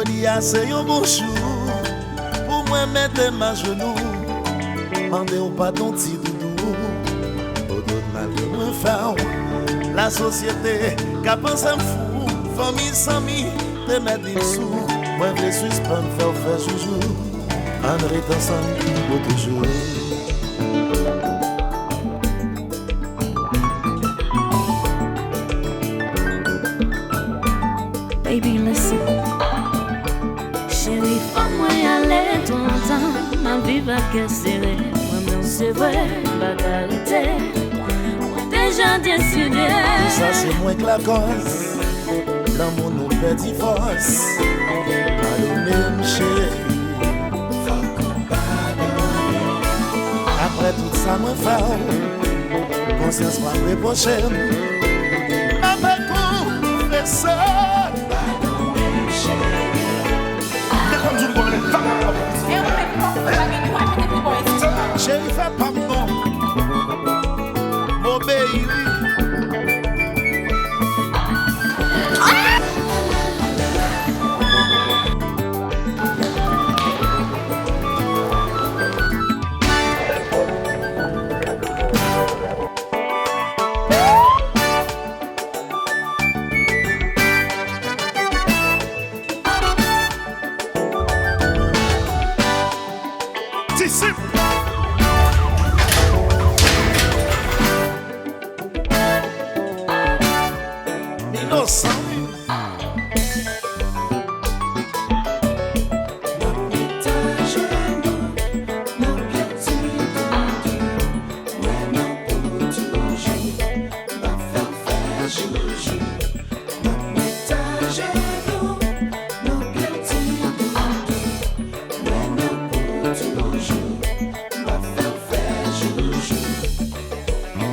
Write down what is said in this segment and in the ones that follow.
Jodi a c'est un bon jour pour moi mettre ma genou. Mandez au pardon petit doudou. Au dos de mal que me faire. La société qui pense à fou. Famille sans mi, te mettre des sous. Moi je suis pas me faire joujou. En restant ensemble pour toujours. Baby, listen. Chérie, fais-moi y aller tout longtemps. Ma vie va casser. Moi-même, c'est vrai, pas d'arrêter. Moi, déjà décidé. Tout ça, c'est moins que la cause. L'amour nous fait divorce. Pardonnez-moi, chérie. Après tout ça, moi, faire. Conscience m'a reproché. Avec vous, fais ça. Chérie, fais pas bon. Mon baby.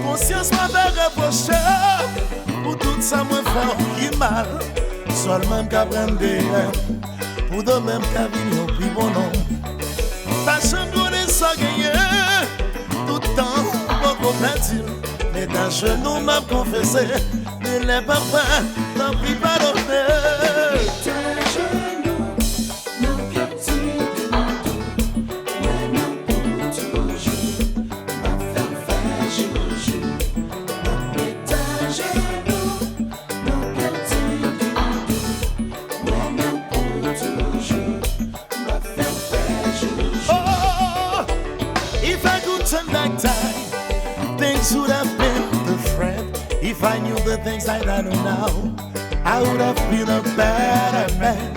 Conscience m'a fait reprocher. Pour tout ça, moi, faire qui mal. Seul même qu'à prendre des rêves. Pour de même qu'à venir au plus bon nom. Ta chambre de ça gagné. Tout le temps, mon compagnie. Mais ta genou m'a confessé. Ne l'ai pas fait, tant pis pardonner. Back time, things would have been different. If I knew the things that I know now, I would have been a better man.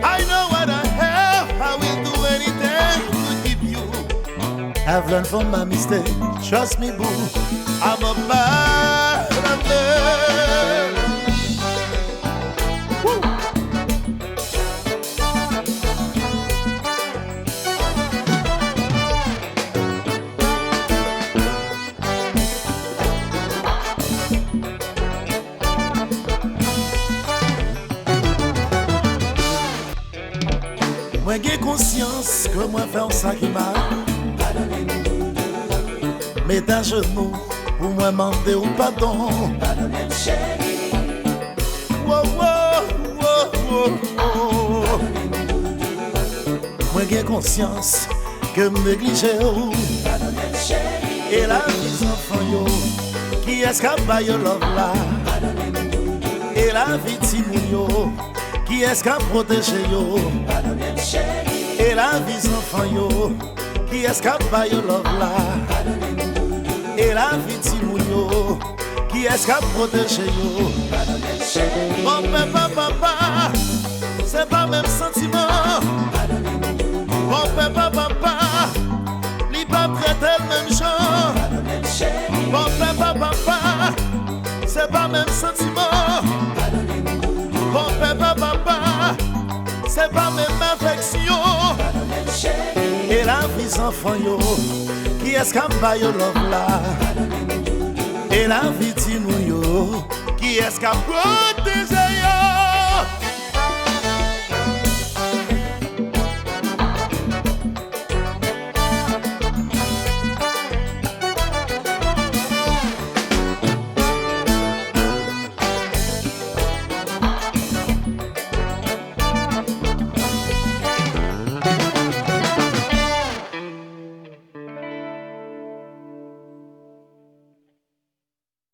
I know what I have, I will do anything to keep you. I've learned from my mistake, trust me boo, I'm a better man. Woo. Moi j'ai conscience que moi faire ça qui m'a. Mets ta genou pour moi demander au pardon. Pardonne-moi chérie. Wow, wow, wow, wow, wow. Moi j'ai conscience que me négliger. Pardonne-moi chérie. Et la vie enfant yo, qui escape yo love là. Et la vie timou yo, qui escape protéger yo. Et la vie enfant yo, qui escape yo love là. Et la vie timou yo, qui escape protéger yo. Mon papa, c'est pas même sentiment. Mon papa, li pas traiter le même genre. Mon papa, c'est pas même sentiment. Mon papa, c'est pas même affection. Et la vie enfant yo, qui escape yo love là. Et la vie timou yo, qui escape protéger yo.